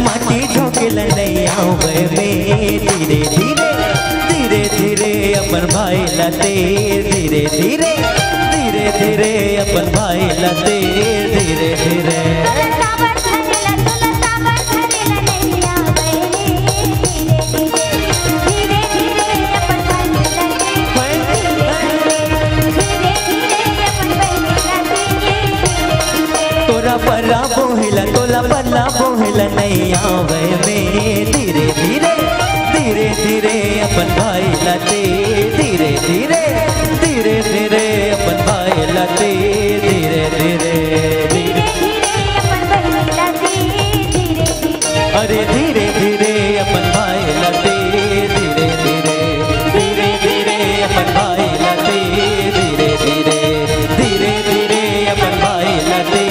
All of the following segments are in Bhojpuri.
माटी झोंकेला नैया में धीरे धीरे धीरे धीरे अपन भाई लते धीरे धीरे धीरे धीरे अपन भाई लते धीरे धीरे पला बोहिला तोला पला बोहिला नैया में धीरे धीरे धीरे धीरे अपन भाई लते धीरे धीरे धीरे धीरे अपन भाई लते धीरे धीरे धीरे अरे धीरे धीरे अपन भाई लते धीरे धीरे धीरे धीरे अपन भाई लते धीरे धीरे धीरे धीरे अपन भाई लते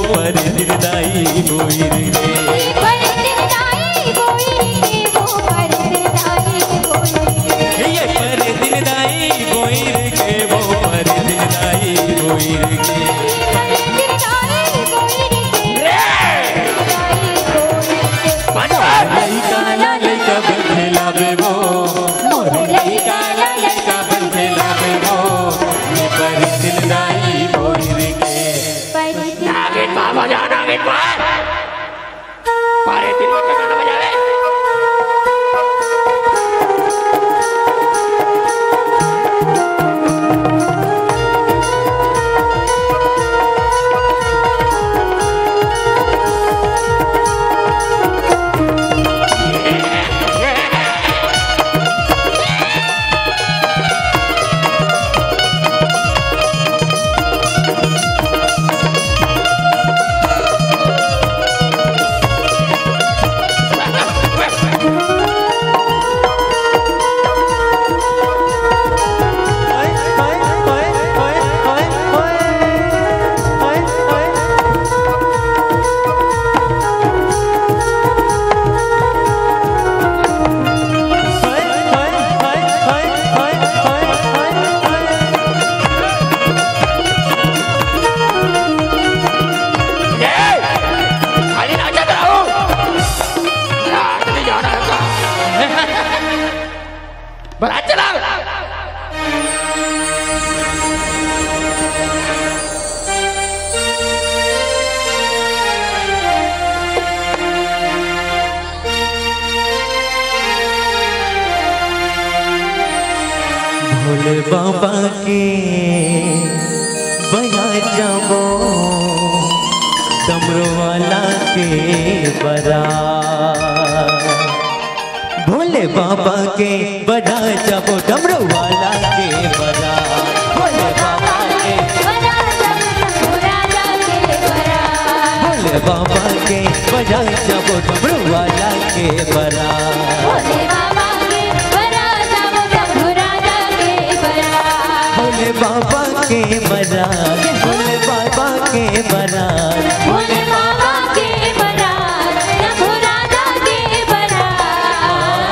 पर दिलदाई बोइर के पर दिलदाई बोइर के वो पर दिलदाई बोइर के ये पर दिलदाई बोइर के वो पर दिलदाई बोइर के लइका ला लइका बंधेला बेबो मोर लइका ला लइका बंधेला बेबो ये पर दिलदाई बोइर के नागिन मार बजा नागिन मार मारे दिल में गाना बजावे बड़ा चला भोले बाबा के बजा जाबो डमरू वाला के बरा भोले बाबा के बजा जाबो डमरू वाला के बरा भोले बाबा के भोले बाबा के बजा जाबो डमरू वाला के बरा भोले बाबा के बरा भोले बाबा के बरा भोले बाबा के बरात शंभू राजा के बरात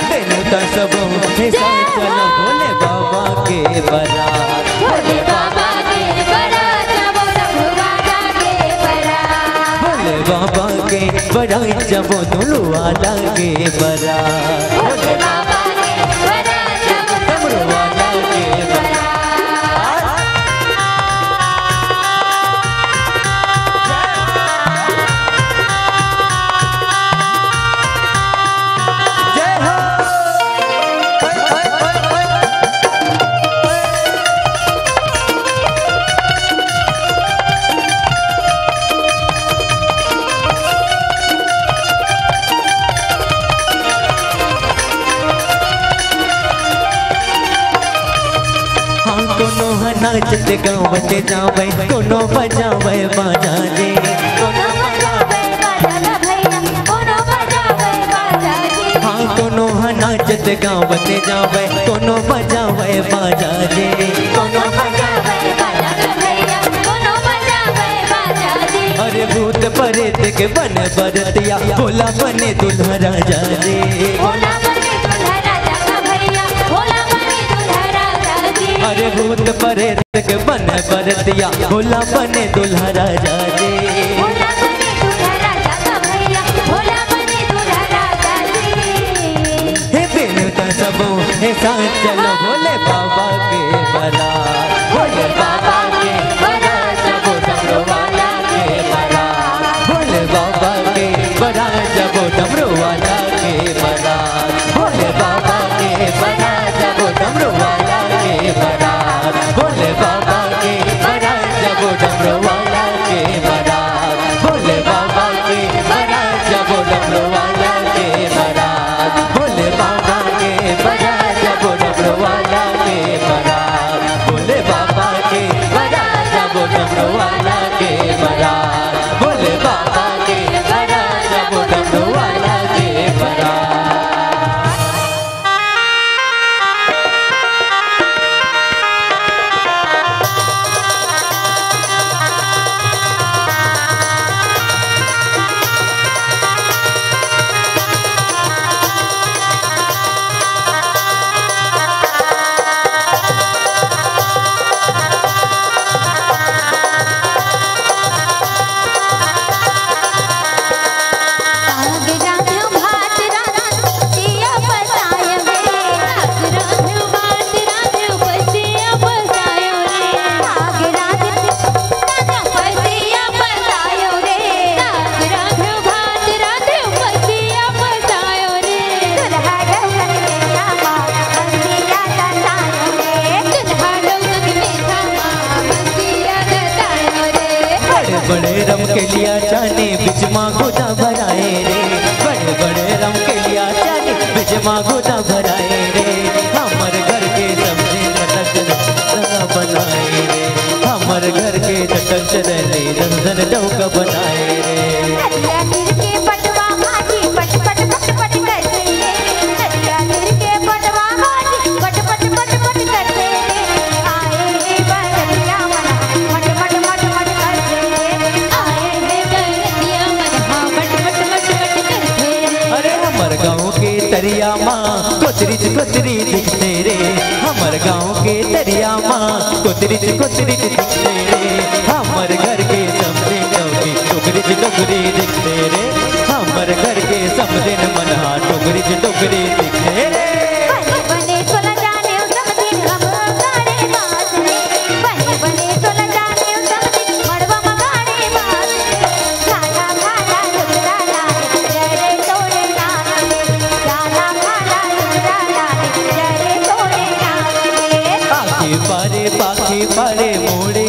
बेनुता सब हे चलो भोले बाबा के बरा भोले बाबा के बरात शंभू राजा के बरात भोले बाबा के बड़ा जबो दुलू वाला के बरा भोले बाबा के बरात शंभू राजा के बरात जय हो हाँ कोनो नाचत गावत जावे कोनो बजावे बाजा रे कोनो बजावे बाजा ला भैया कोनो बजावे बाजा जी हाँ कोनो नाचत गावत जावे कोनो बजावे बाजा रे कोनो बजावे बाजा ला भैया कोनो बजावे बाजा जी अरे भूत प्रेत के बन बरतिया भोला बने दुल्हा राजा रे भोला बने दुल्हा राजा का भैया भोला बने दुल्हा राजा जी अरे भूत प्रेत के बन बरतिया भोला बने दुल्हा राजा रे भोला बने दुल्हा राजा का भैया भोला बने दुल्हा राजा जी हे बेनुता सबो हे साथ चलो भोले बाबा के बरा भोले बाबा के बरा सबो डमरू वाला के बरा भोले बाबा के बरा सबो डमरू वाला के बरा भोले बाबा के बरा सबो डमरू वाला के बरा भोले बाबा के बरा सबो डमरू वाला के बरा भोले बाबा के बरा सबो डमरू वाला के बरा भोले बाबा के बरा सबो डमरू वाला के बरा भोले बाबा के बरा सबो डमरू वाला के बरा भोले बाबा के बरा सबो डमरू वाला के बरा बड़े रम के लिया जाने बिच माँ गोदा भराए रे, बड़े बड़े रम के लिया जाने बिच माँ गोदा भराए रे, हमर घर के सबसे चटक बनाए रे, हमर घर के चटक चरने रंजन चौक बनाए रे। नदिया तीर के पटवा हाजी पट पट पट पट करते रे, नदिया तीर के पटवा हाजी पट पट पट पट करते रे, आए रे बरतिया मना मट मट मट मट करते रे, आए रे बरतिया मना मट मट मट मट करते रे। अरे हमर गाँव के तरिया माँ कोतरी कोतरी दिखते रे, हमर गाँव के तरिया माँ कोतरी कोतरी दिखते रे, हमर घर के समझे टोकरी टोकरी टोकरी दिखते रे, हमर घर के समझे मनहा टोकरी टोकरी दिखते रे। बने बने सोला जाने सब दिन हम गाड़े बात रे, बने बने सोला जाने सब दिन मड़वा मगाड़े बात रे, लाला भाला लुगड़ा लाले जरे तोड़े नाच रे, लाला भाला लुगड़ा लाले जरे तोड़े नाच रे। पाखे पारे मोड़े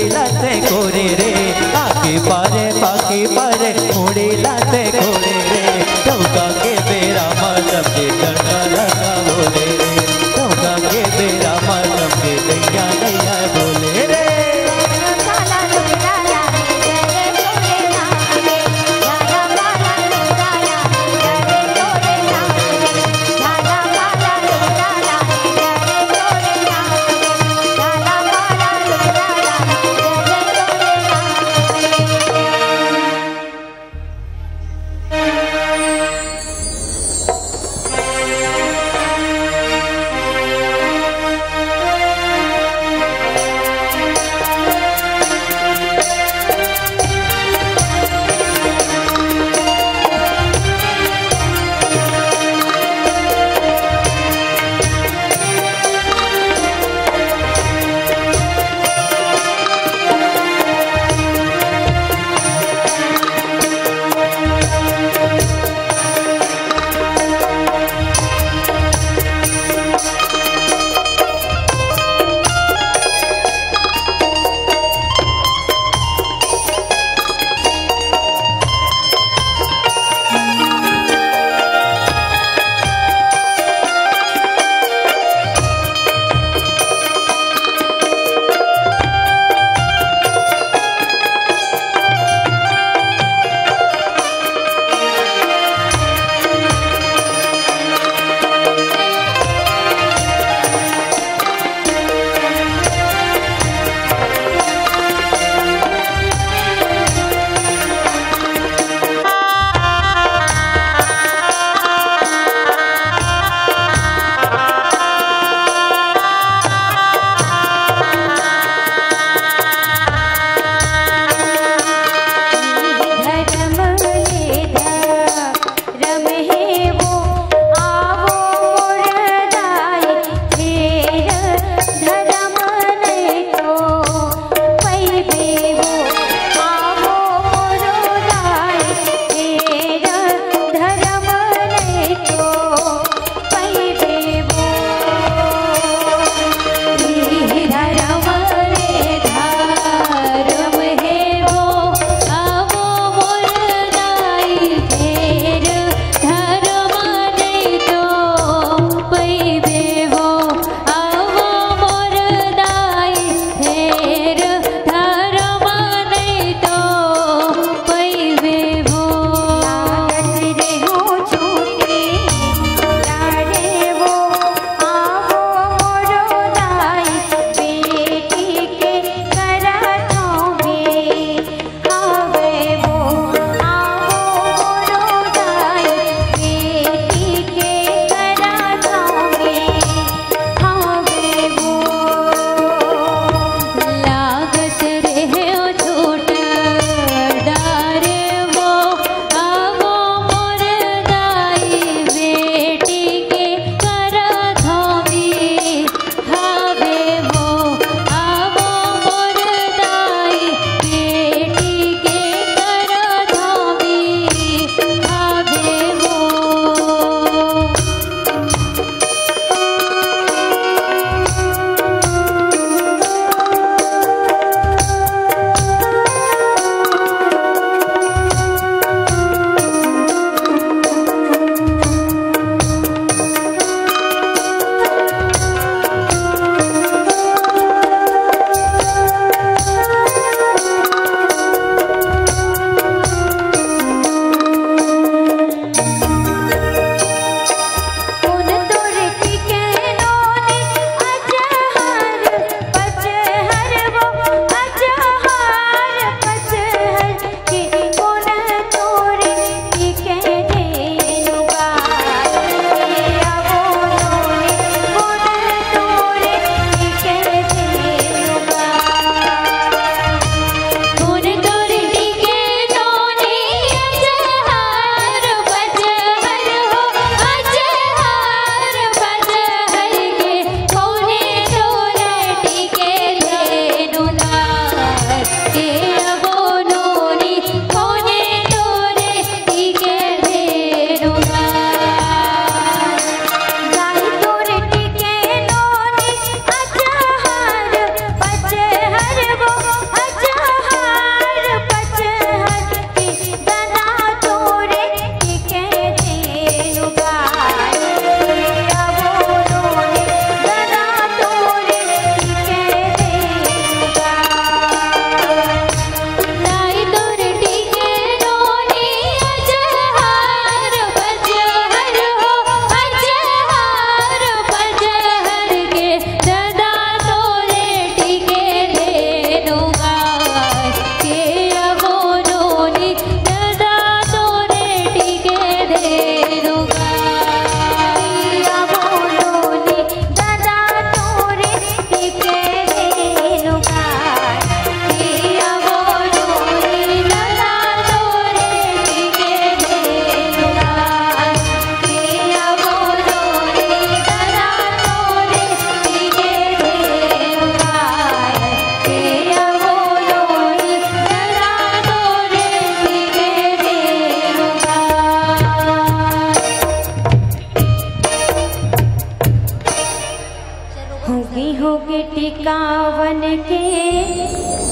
होगी टिकावन के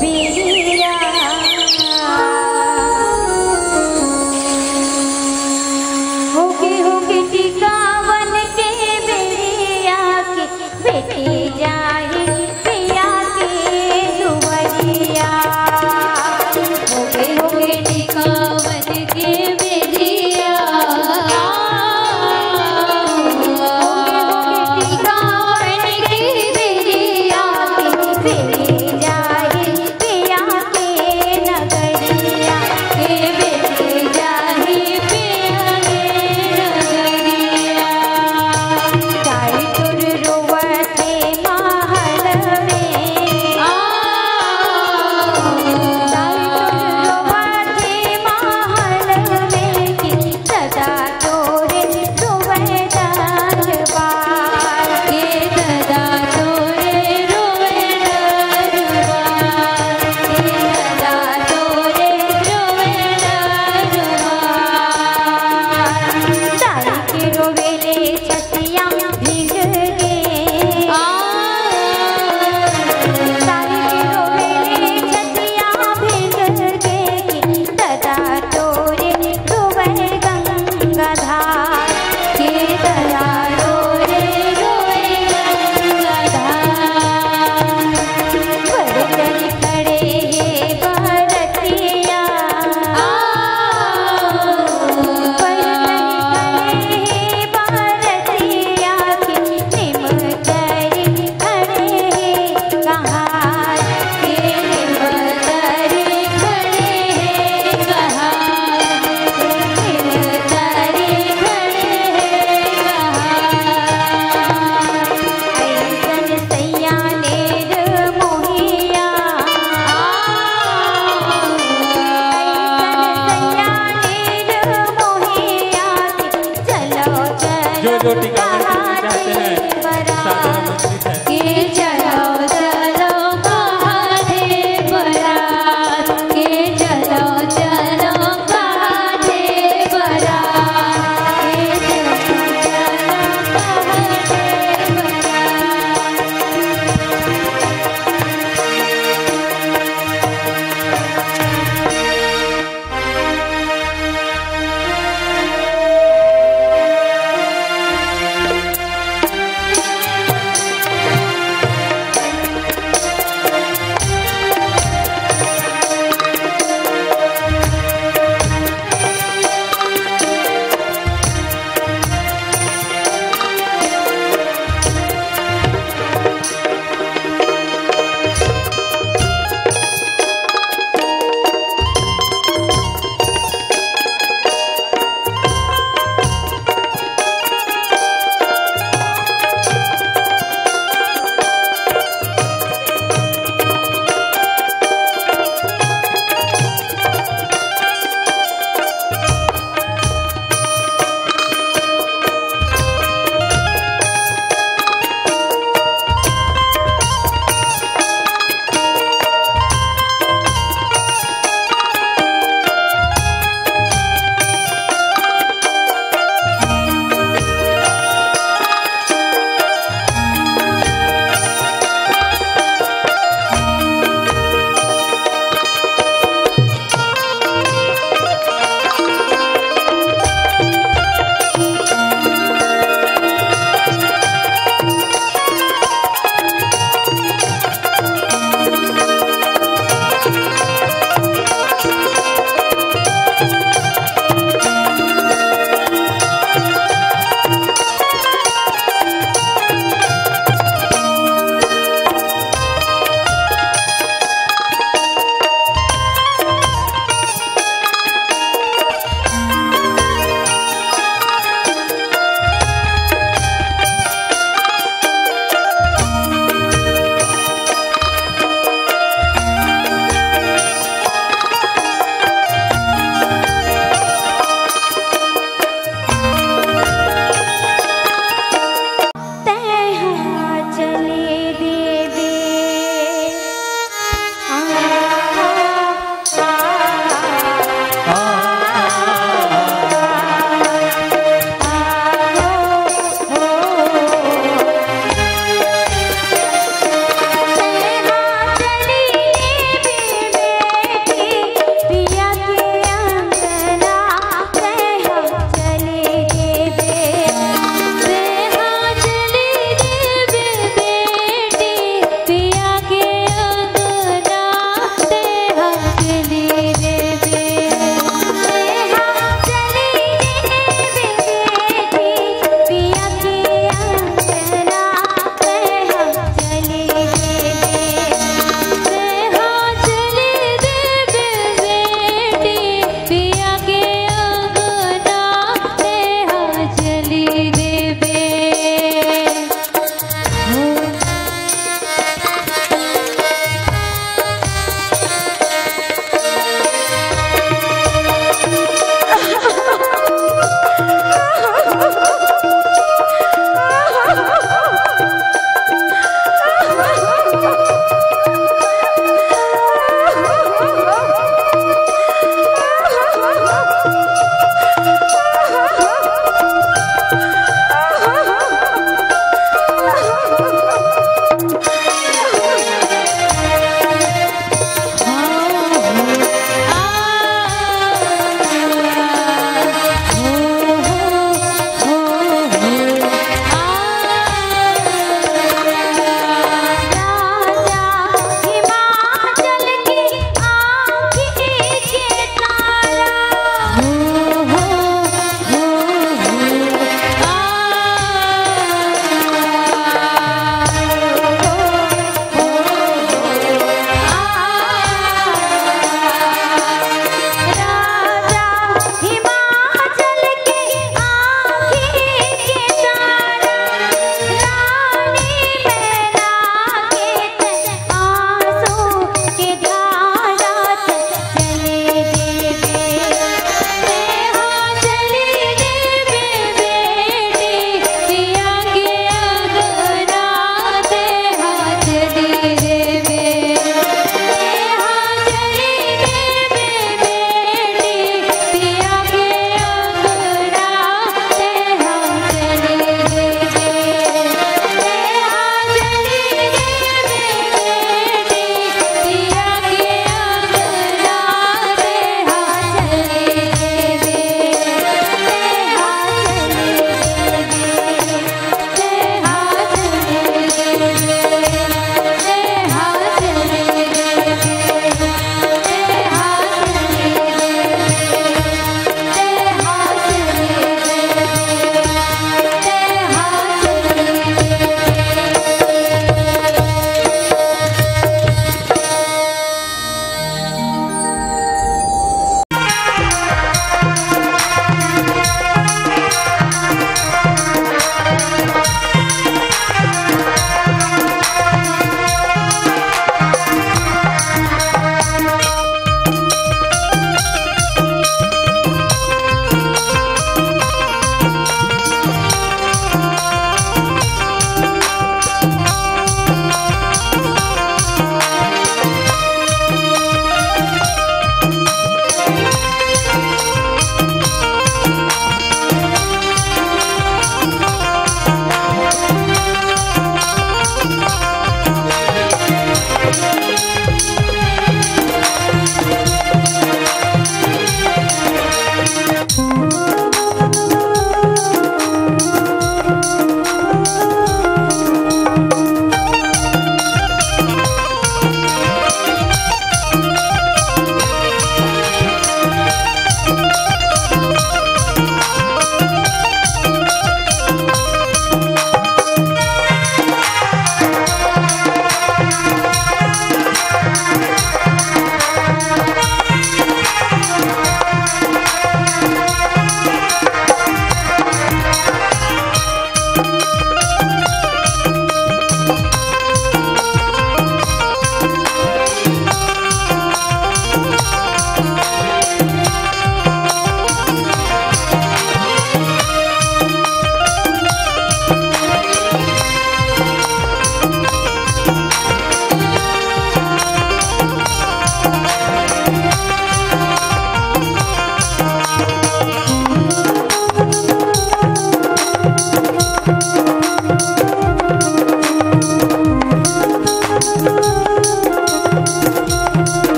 बेरिया होगी टिकावन के बेरिया के बेटी जाए पिया के दुवरिया होगी टिकावन के बेरिया जो टिकावन करना चाहते हैं साधन आमंत्रित है। के चलो चलो काहे बरात के चलो चलो काहे बरात के चलो चलो काहे बरात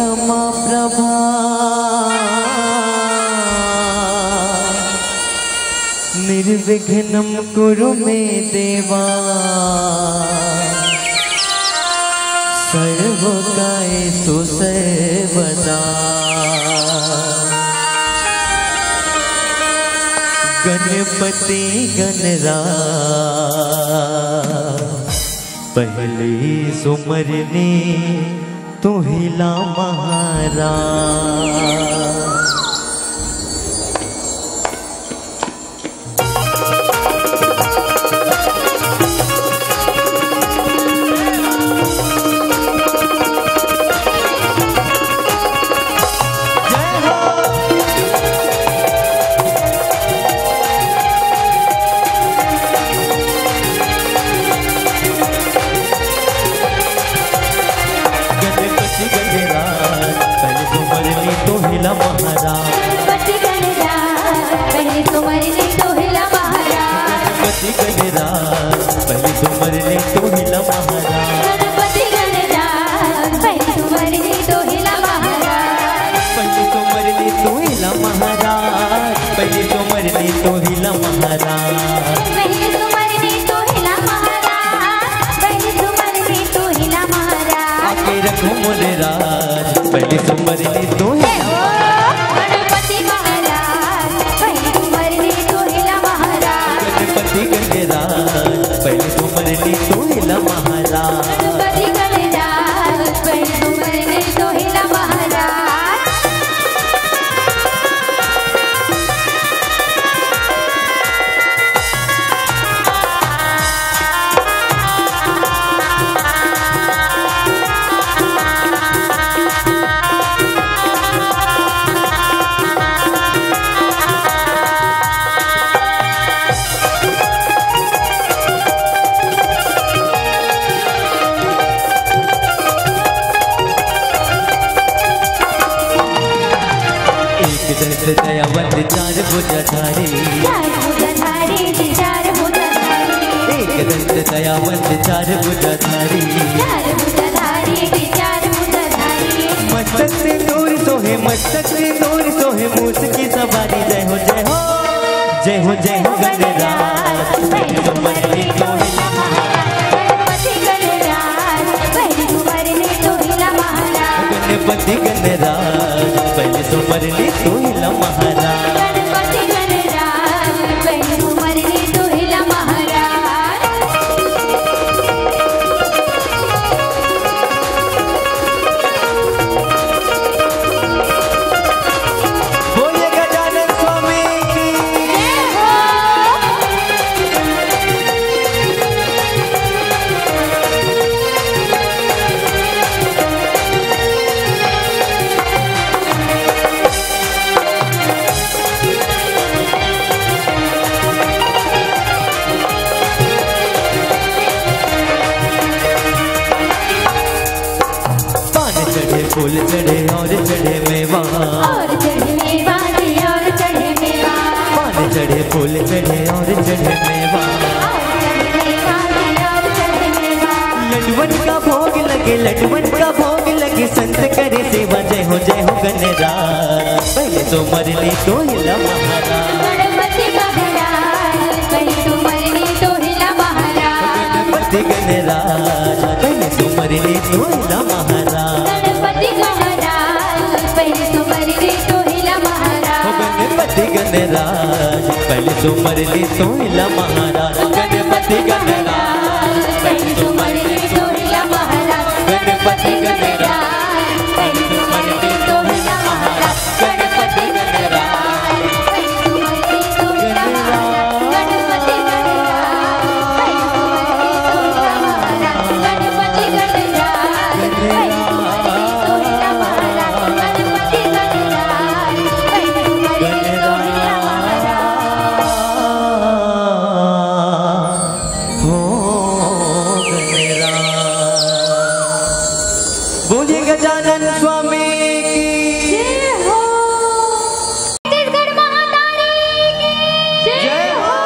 क्षमा प्रभा निर्विघ्नं कुरु मे देवा सर्वकायेषु सर्वदा गणपति गणराज पहली सुमरनी तू हिला महाराज। गणपति गणराज पहली सुमरनी तो हिला महाराज। गणपति गणराज पहली सुमरनी तो हिला महाराज। गणपति गणराज पहली सुमरनी तो हिला महाराज। पहली सुमरनी तो हिला महाराज। पहली सुमरनी तो हिला महाराज। पहली सुमरनी तो हिला महाराज। पहली सुमरनी तो हिला महाराज। आके रखो मोरे राज पहली सुमरनी तो हिला गणपति महाराज पहली सुमरनी तो हिला महाराज। गणपति गणराज पहली सुमरनी तो हिला महाराज। गणपति गणराज पहली सुमरनी तो हिला महाराज। दयावंत चार भुजाधारी एक दंत दयावंत चार भुजाधारी मस्तक से दूर सोहे मस्तक से दूर सोहे मूस की सवारी जय हो जय हो जय हो जय हो गणराज पहली सुमरनी तो हिला गणपति गणराज पहली सुमरनी तो हिला महाराज। गणपति गणराज पहली सुमरनी तो हिला महाराज। गणपति गणराज पहली सुमरनी तो हिला महाराज। बोलिए गजानन स्वामी की पान चढ़े फूल चढ़े और चढ़े मेवा और चढ़े मेवा और चढ़े मेवा पान चढ़े फूल चढ़े और चढ़े मेवा लडवन का भोग लगे लडवन का भोग लगे संत करे सेवा जय हो गणराज पहले सुमरनी तो हिला महाराज। गणपति गणराज पहली सुमरनी तो हिला महाराज। गणपति गणराज पहले सुमरनी तो हिला महाराज। गणपति गणराज पहली सुमरनी तो हिला महाराज। गणपति गणराज पहले सुमरनी तो हिला महाराज। गणपति गणराज पहले सुमरनी तो हिला महाराज। गणपति गणराज पहले सुमरनी तो हिला महाराज। गणपति गणराज पहली सुमरनी तो हिला महाराज। गणपति गणराज पहली सुमरनी तो हिला महाराज। गणपति गणराज पहली सुमरनी तो हिला महाराज। हो गणराज। बोलिए गजानन स्वामी की जय हो। छत्तीसगढ़ महातारी की जय हो।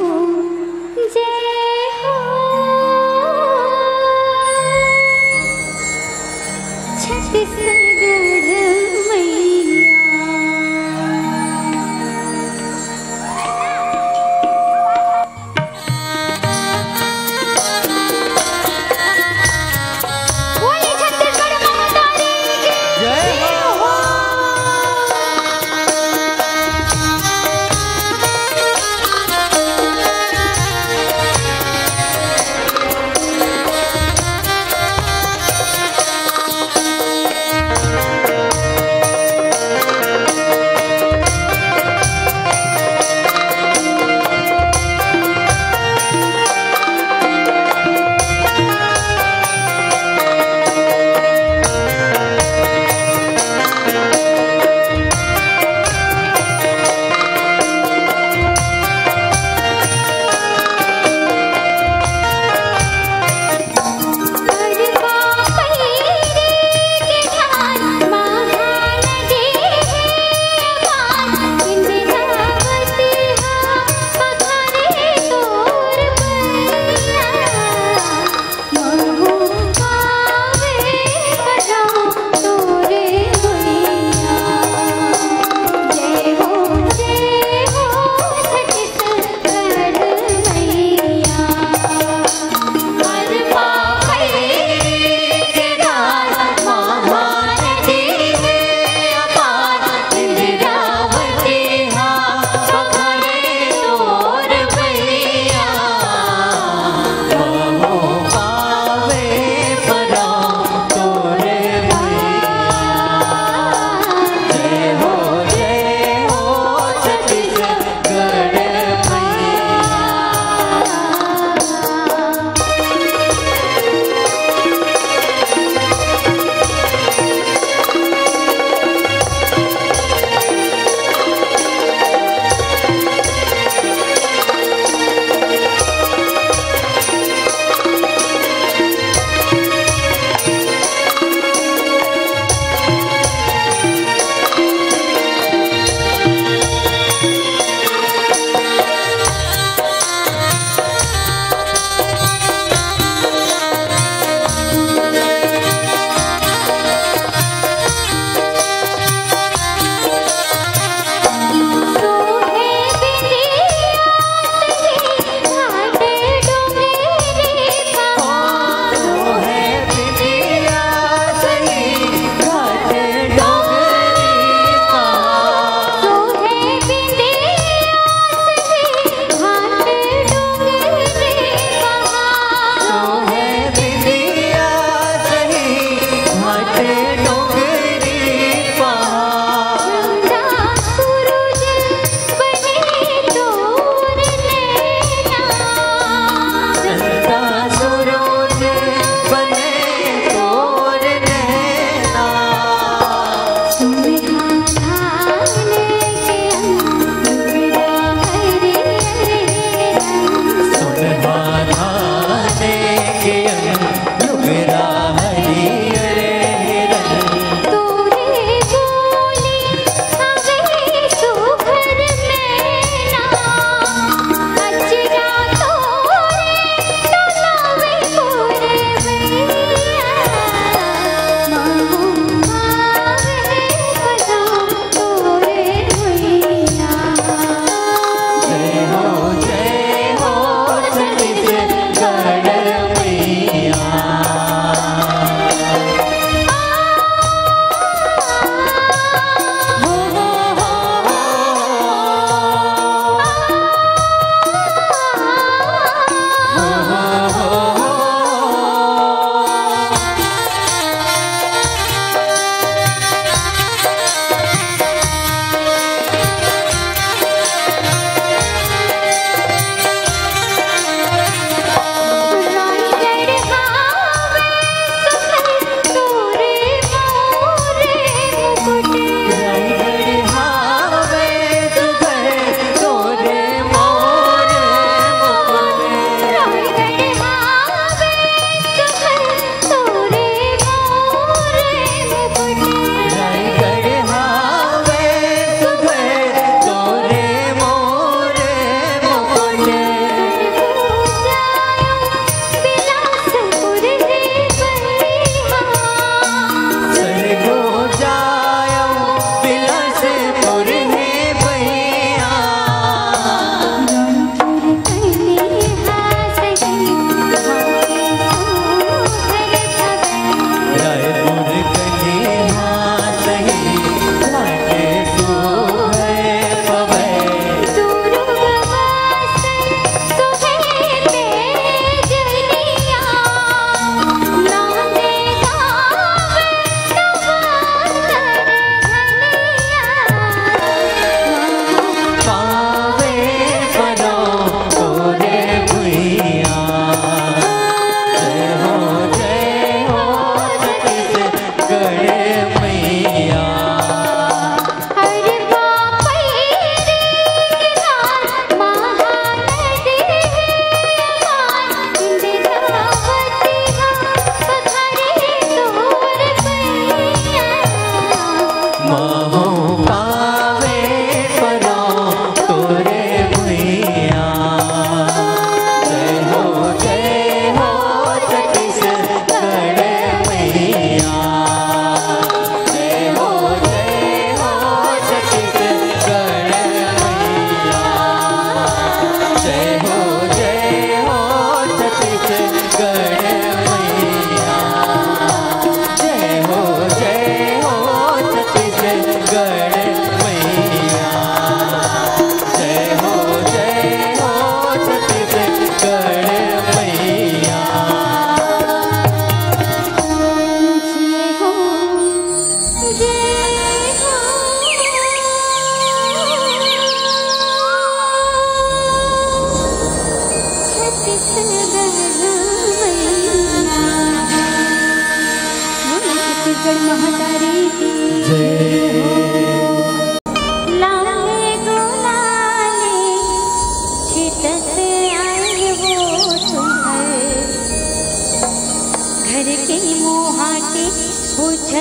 हो जय हो छत्तीसगढ़ मैया। बोले छत्तीसगढ़ माता की जय हो।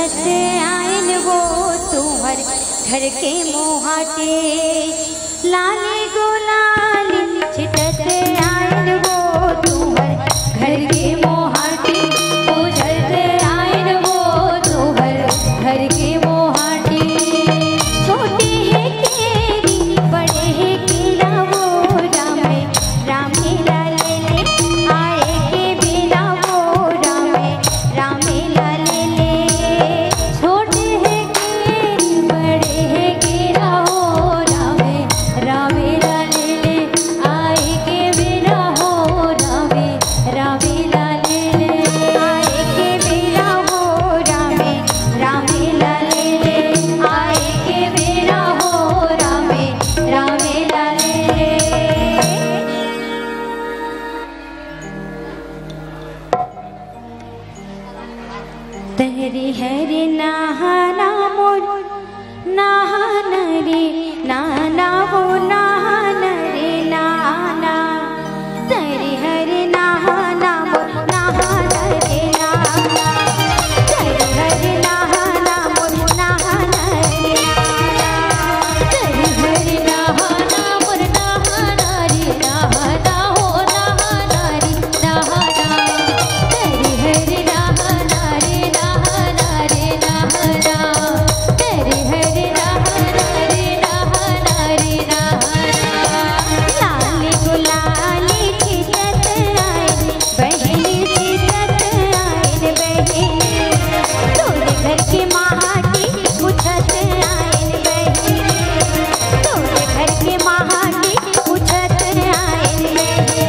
पूछत आइन वो तुहर घर के मोहाटे लाले गुलाली छिटत आइन वो तुहर घर के मोहाटे पूछत आइन वो तुहर घर के मोहाटे छोटे है केरी बड़े है केला वो रामे रामे लाले ले आए के बेला वो रामे रामे लाले ले छोटे है केरी बड़े है केला हो रामे रामे लाले ले आए के बेला हो रामे रामे लाले ले आए के बेला हो रामे रामे लाले ले आए के बेला हो रामे रामे लाले ले तेरी हरे नहाना मोर नहाना रे नाना वो नहाना रे नाना तेरी हरे नहाना मोर नहाना रे नाना तेरी हरे नहाना मोर नहाना रे नाना तेरी हरे नहाना मोर नहाना रे नहाना हो नहाना रे नहाना तेरी हरे नहाना रे नहाना रे नहाना तेरी हरे नहाना रे नहाना रे नहाना लाली गुलाली छिटत आइन बहनी छिटत आइन बहनी तोरे घर के महाटी पूछत आइन बहनी तोरे घर के महाटी पूछत आइन बहनी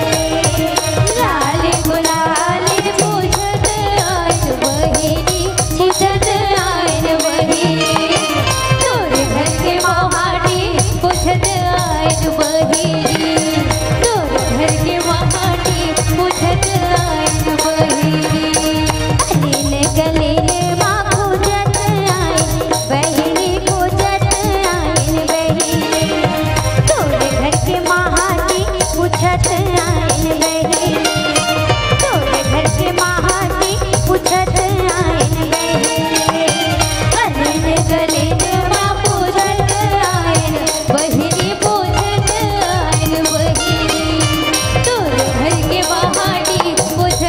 लाली गुलाली पूछत आइन बहनी छिटत आइन बहनी तोरे घर के महाटी पूछत आइन बहनी तोरे घर के महाटी पूछत आइन बहनी अलीने गलीने माँ पूछत आइन बहनी पूछत आइन बहनी तोरे घर के महाटी पूछत आइन बहनी तोरे घर के महाटी पूछत आइन बहनी अलीने गलीने माँ पूछत आइन बहनी पूछत आइन बहनी तोरे घर के महाटी पूछत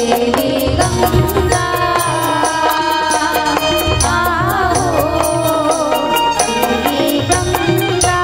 देवी गंगा आओ देवी गंगा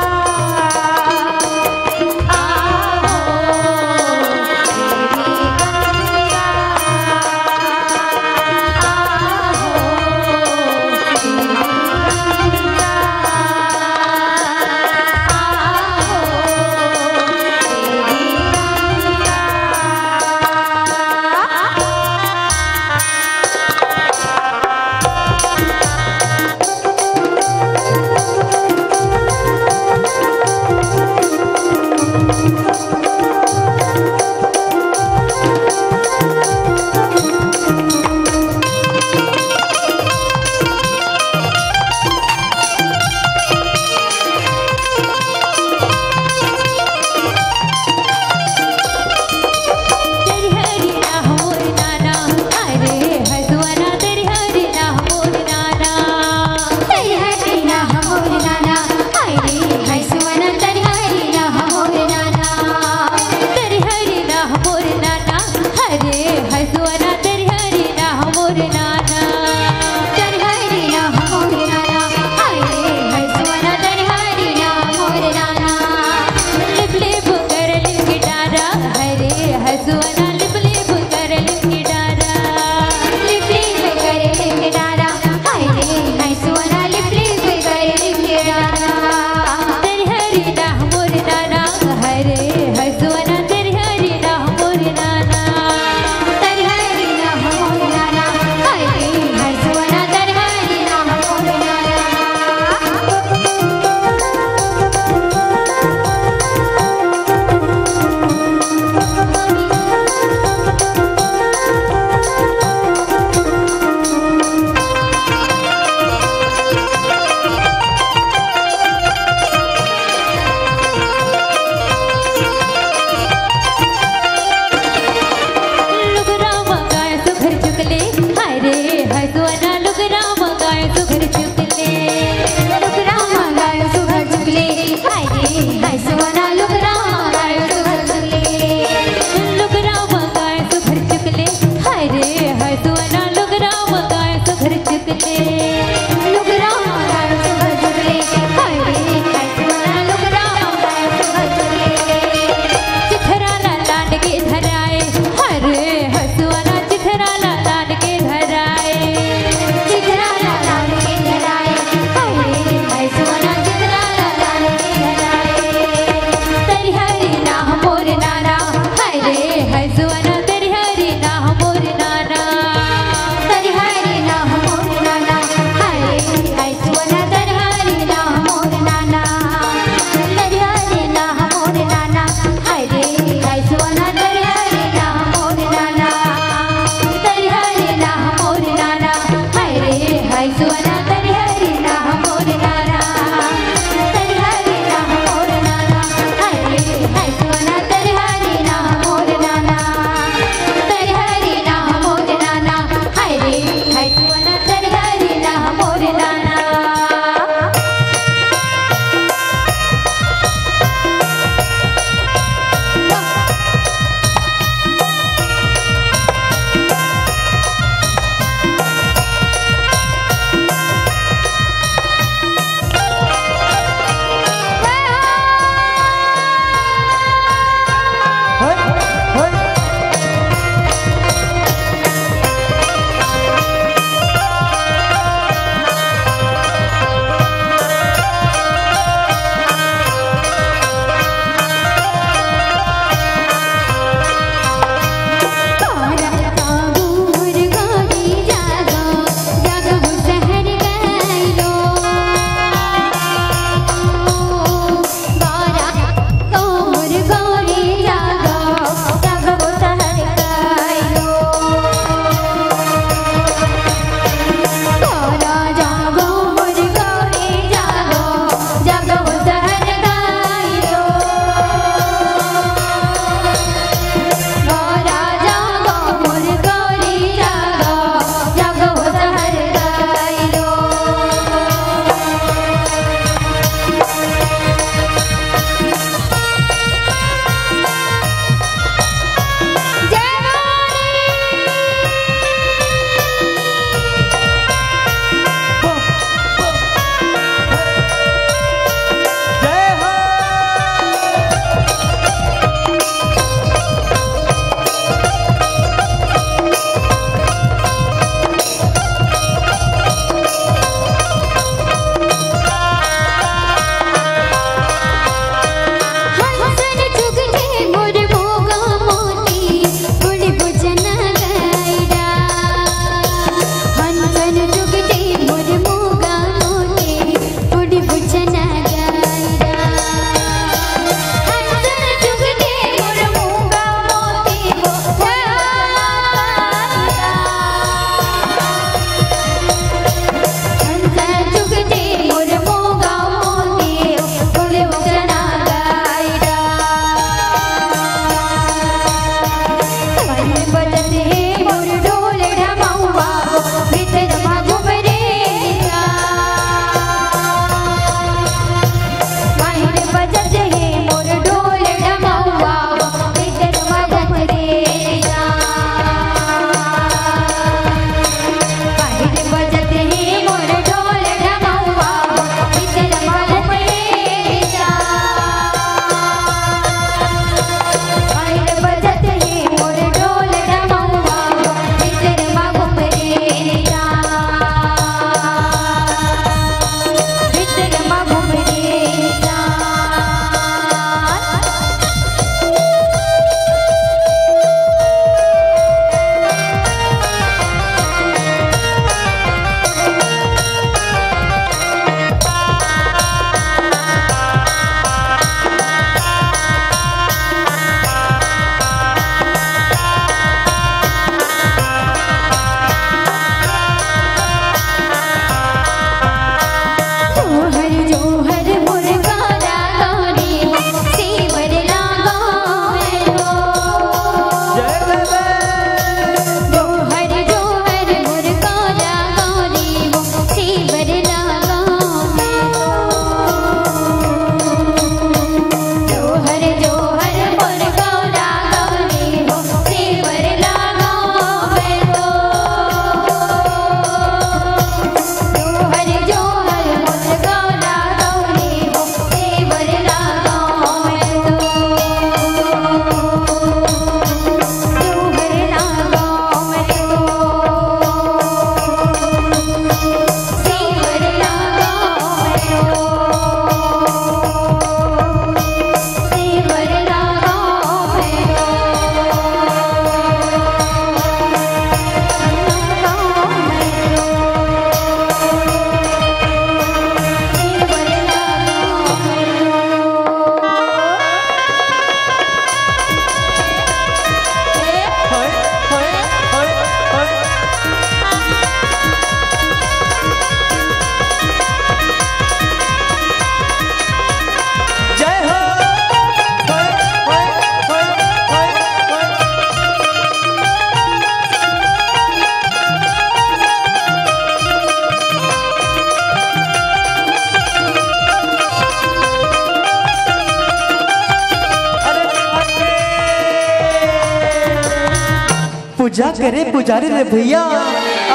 पूजा करे पुजारी रे भैया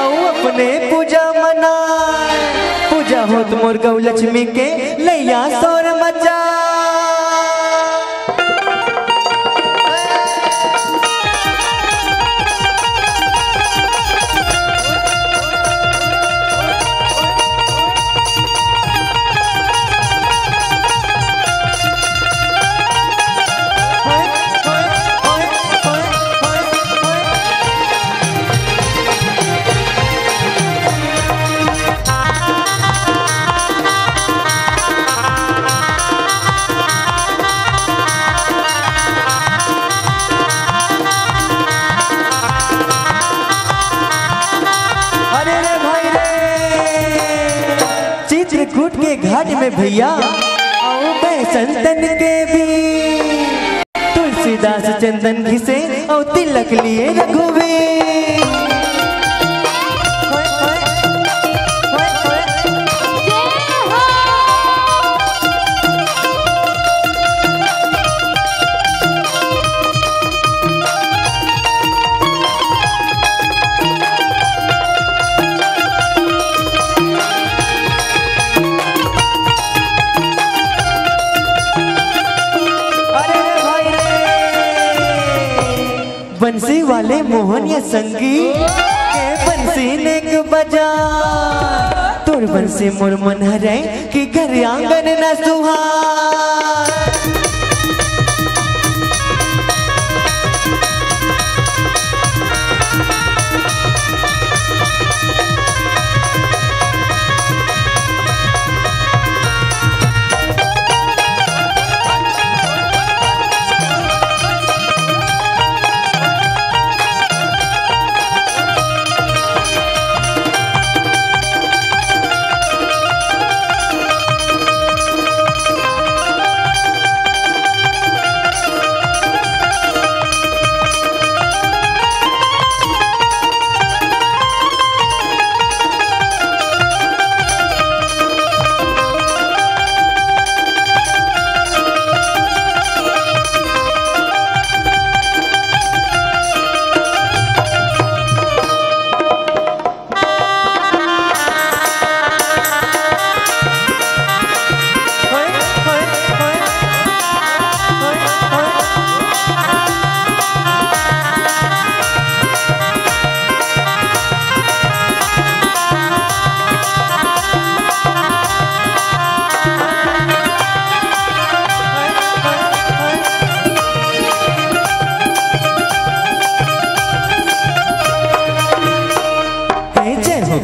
आओ अपने पूजा मना पूजा हो तो मोर गौ लक्ष्मी के लैया सोर मचा घाट में भैया आओ संतन के भी तुलसीदास चंदन घिसे और तिलक लिए रघुवीर बंसी वाले मोहन या संगी के बंसी नेक बजा तोर बंसी मोर मन हरे कि घर आंगन न सुहा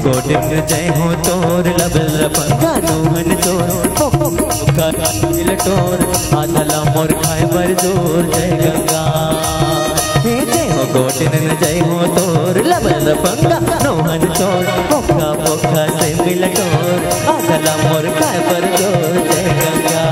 गोडिन जय हो तोर लबल पंगा नोहन तोर का दिल तोर आदला मोर खाए बर जोर जय गंगा हे जय हो गोडिन जय हो तोर लबल पंगा नोहन तोर पोखा पोखा से मिल तोर आदला मोर खाए बर जोर जय गंगा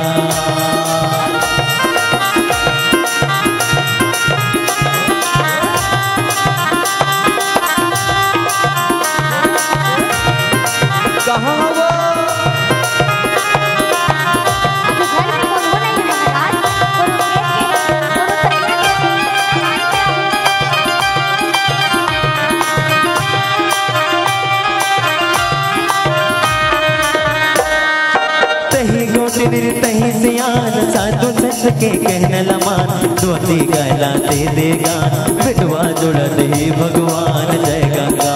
तही सियान साधु सच के कहने लमान दुआती गला दे देगा बिटवा जुड़ दे भगवान जय गंगा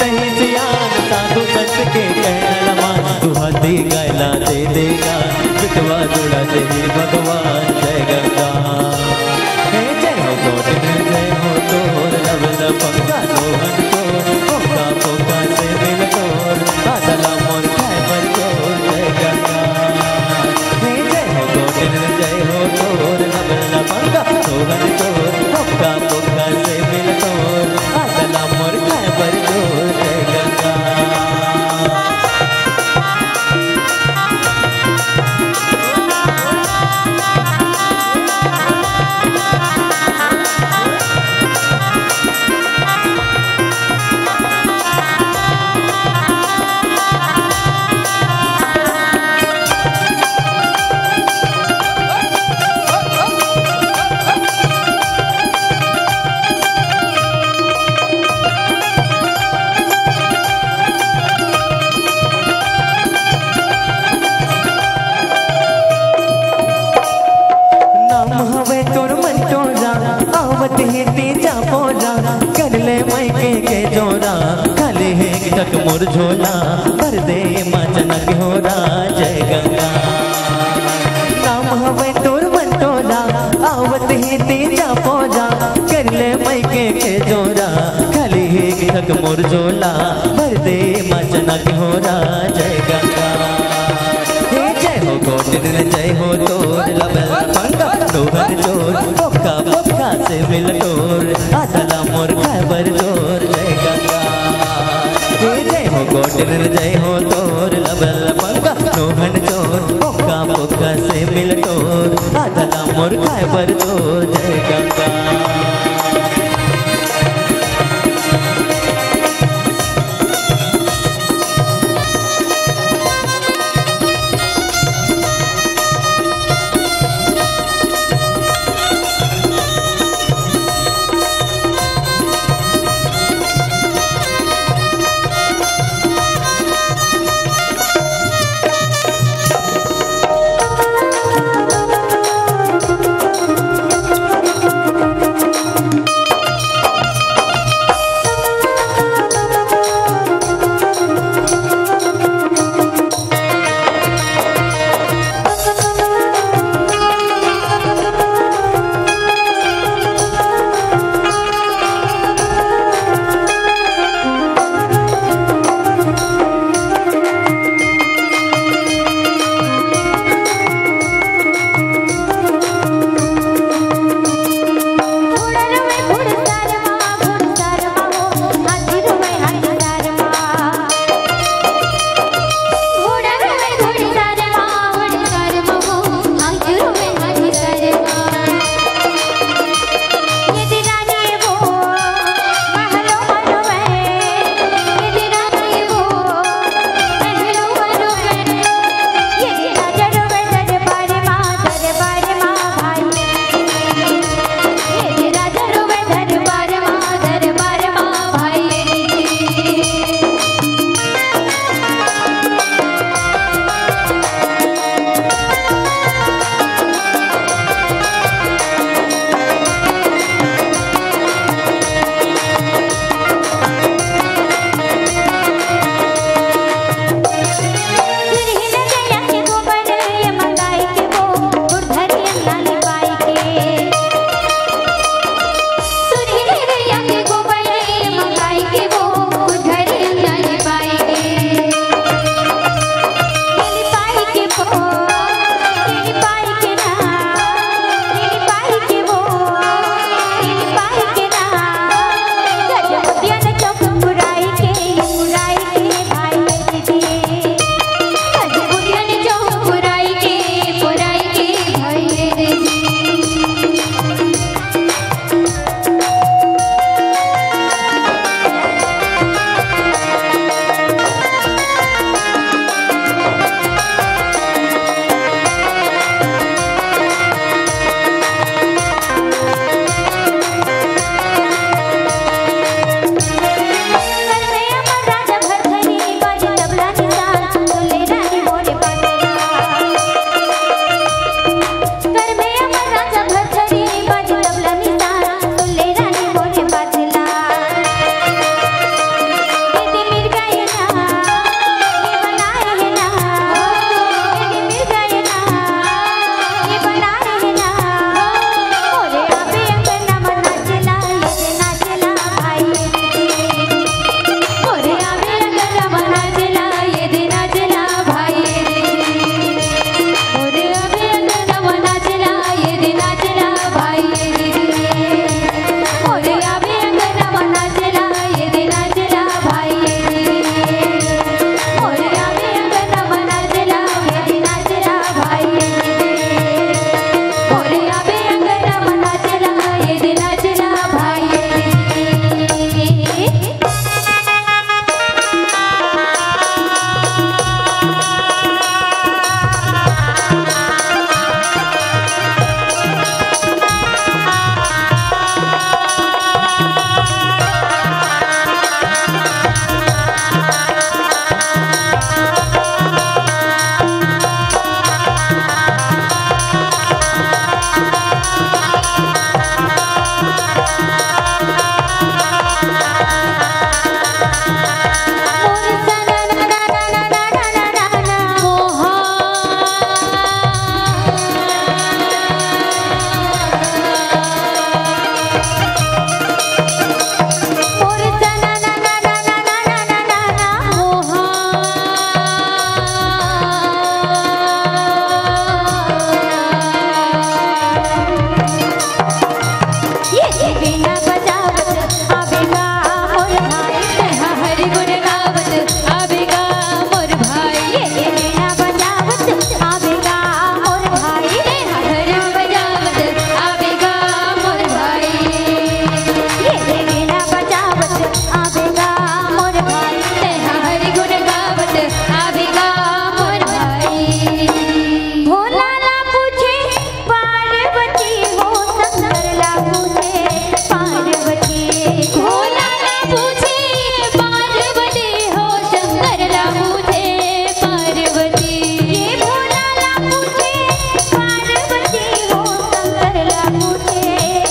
तही सियान साधु सच के कहने लमान दुआती गला दे देगा बिटवा जुड़ दे भगवान जय गंगा हे जय हो गोटिन जय हो तोर लवल पंगा लोहन तोर पोका पोका से मिल तोर आदला मोर खाए पर तोर जय गंगा हे जय हो गोटिन जय हो तोर लवल पंगा लोहन तोर पोका पोका से मिल तोर आदला मोर खाए पर तोर जय गंगा झोला भर दे माँ जनक हो जय गंगा। नाम हवे तोर बंटोला आवत ही तेजा पौजा कर ले मैके के जोरा खाली ही थक मोर झोला भर दे माँ जनक हो जय गंगा। हे जय हो गोटिन जय हो तोर लबल पंगा डोहर चोर पोका पोका से मिल तोर आदला मोर खबर जोर जय गंगा। हे जय हो गोटिन जय हो तोर लबल पंगा डोहर चोर पोका पोका से मिल तोर आदला मोर खबर जोर जय गंगा।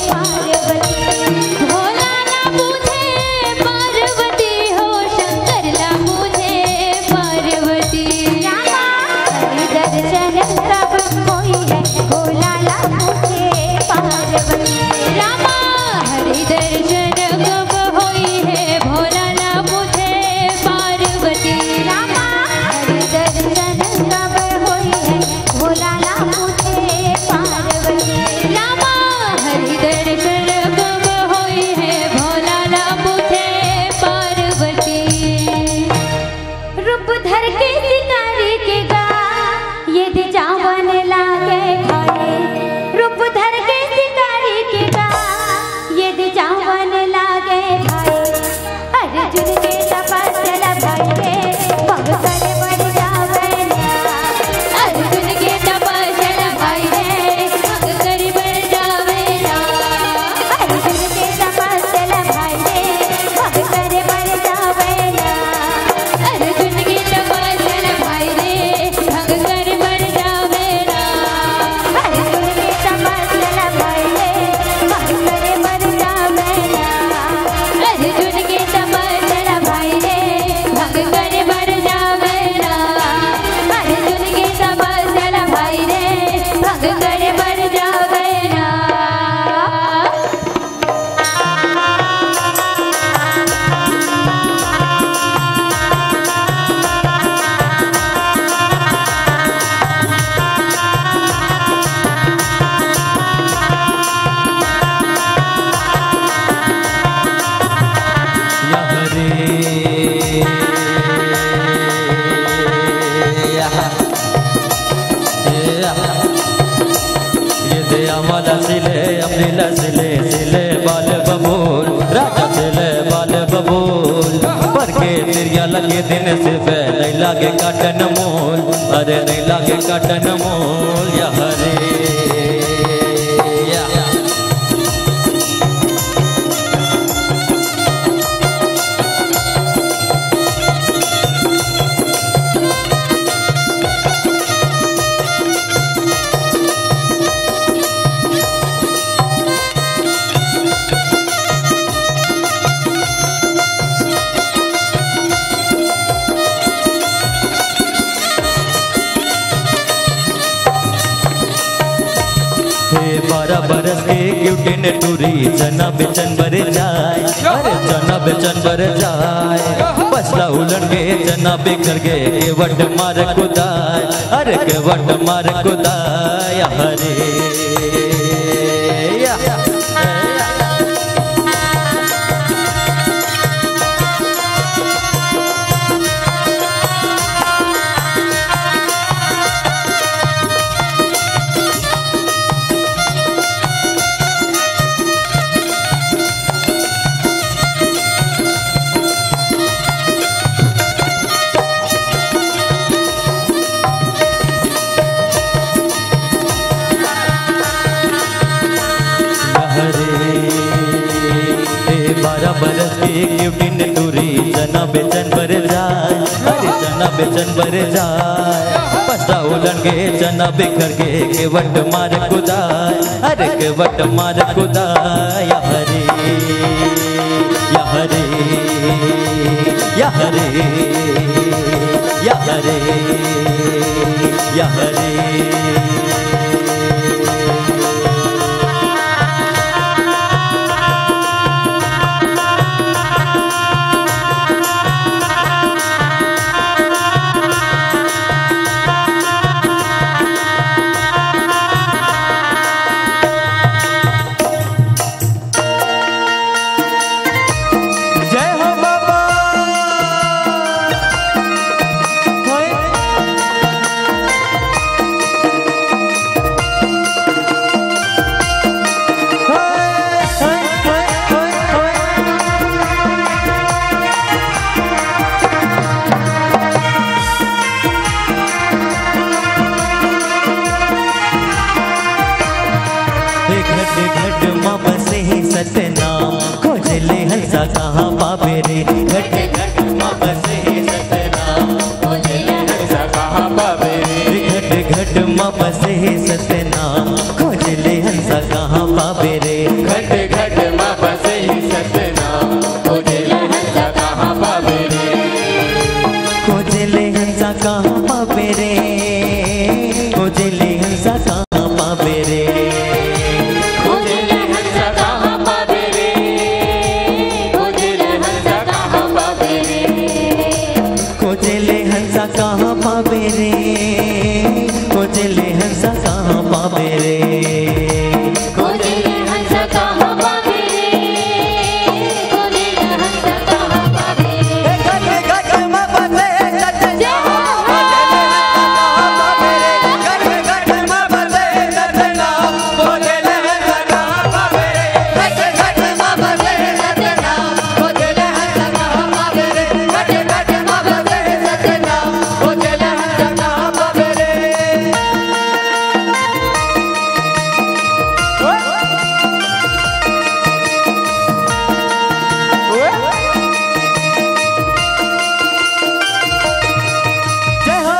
पार्वती भोला ना पूछे पार्वती हो शंकर ना पूछे पार्वती रामा हरि दर्शन कब होई है भोला ना पूछे पार्वती रामा हरि दर्शन कब होई है भोला ना पूछे पार्वती रामा हरि दर्शन कब होई है भोला ना पूछे पार्वती रामा हरि दर्शन कब होई है भोला ना पूछे पार्वती रूप धर के शिकारी के गा यदि चावन लागे खाए रूप धर के शिकारी के गा यदि चावन लागे भाई अर्जुन के तपस्या भाई रे भग करे बढ़ जावे अर्जुन के तपस्या भाई रे भग करे बढ़ जावे अर्जुन के तपस्या भाई रे भग करे बढ़ जावे अर्जुन के तपस्या भाई रे भग करे बढ़ जावे अर्जुन के तपस्या भाई रे भग करे बढ़ जावे अर्जुन के तपस्या भाई रे भग करे बढ़ जावे अर्जुन के तपस्या भाई रे भग करे बढ़ जावे या हरे ये दे आम्हाला सिले अमलीला सिले सिले बाल बबूल राजा सिले बाल बबूल पर के तिरिया लगे दिन से नहीं लागे काटन मोल अरे नहीं लागे काटन मोल या हरे या हे 12 बरस के क्यूटी ने टूरी जना बेचन बर जाए अरे जना बेचन बर जाए पसला उलट के जना बिखर के वट मार कुदाए अरे के वट मार कुदाए हरे या बरस की क्यूटी ने दूरी जना बेचन बर जाए अरे जना बेचन बर जाए पसा उलन के जना बिखर के वट मार कुदाए अरे के वट मार कुदाए या हरे या हरे या हरे या हरे या हरे घट घट माँ बसे ही सतनाम खोजले हंसा कहाँ पावे रे खोजले हंसा कहाँ पावे रे खोजले हंसा कहाँ पावे रे खोजले हंसा कहाँ पावे रे खोजले हंसा कहाँ पावे रे खोजले हंसा कहाँ पावे रे खोजले हंसा कहाँ पावे रे खोजले हंसा कहाँ पावे रे खोजले हंसा कहाँ पावे रे घट घट माँ बसे सतना खोजले हंसा कहाँ पावे रे घट घट माँ बसे सतना खोजले हंसा कहाँ पावे रे घट घट माँ बसे सतना खोजले हंसा कहाँ पावे रे जय हो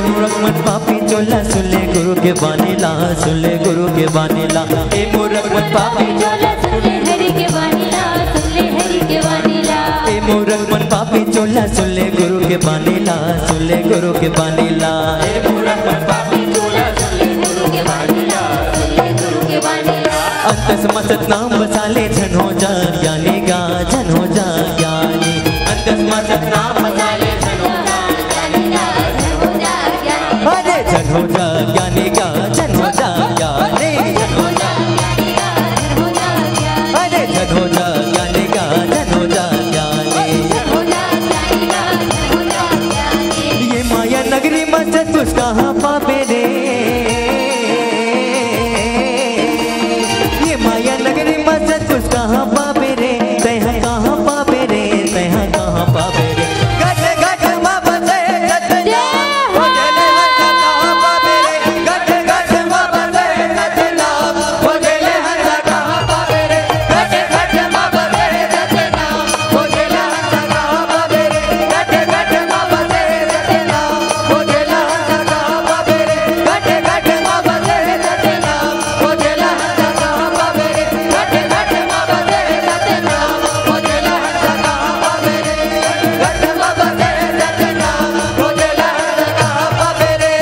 मूर्ख पापी चोला सुले गुरु के बानीला सुले गुरु के बानीला ए मूर्ख पापी चोला सुले हरि के वानीला सुले हरि के वानीला ए मूर्ख मन पापी चोला सुले गुरु के बानीला सुले गुरु के बानीला ए मूर्ख मन पापी चोला सुले गुरु के बानीला सुले गुरु के वानीला अंतस मसत नाम बसाले धन हो जा ज्ञानी गा धन हो जा ज्ञानी अंतस मसत नाम बसाले धन हो जा अरे धन हो जा ज्ञानी गा धन हो जा ज्ञानी अरे धन हो जा ज्ञानी गा धन हो जा ज्ञानी ये माया नगरी मस्जिद तुझ कहाँ पावे रे ये माया नगरी मस्जिद तुझ कहाँ पावे रे तैहा कहाँ पावे रे तैहा कहाँ पावे रे घट घट माँ बसे सतना खोजले हंसा कहाँ पावे रे घट घट माँ बसे सतना खोजले हंसा कहाँ पावे रे घट घट माँ बसे सतना खोजले हंसा कहाँ पावे रे घट घट माँ बसे सतना खोजले हंसा कहाँ पावे रे घट घट माँ बसे सतना खोजले हंसा कहाँ पावे रे घट घट माँ बसे सतना खोजले हंसा कहाँ पावे रे घट माँ बसे सतना खोजले हंसा कहाँ पावे रे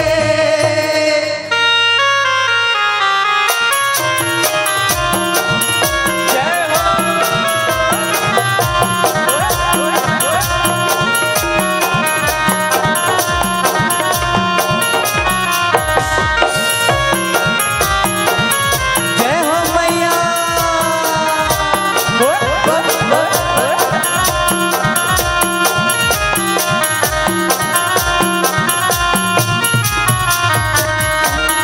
जय हो मैया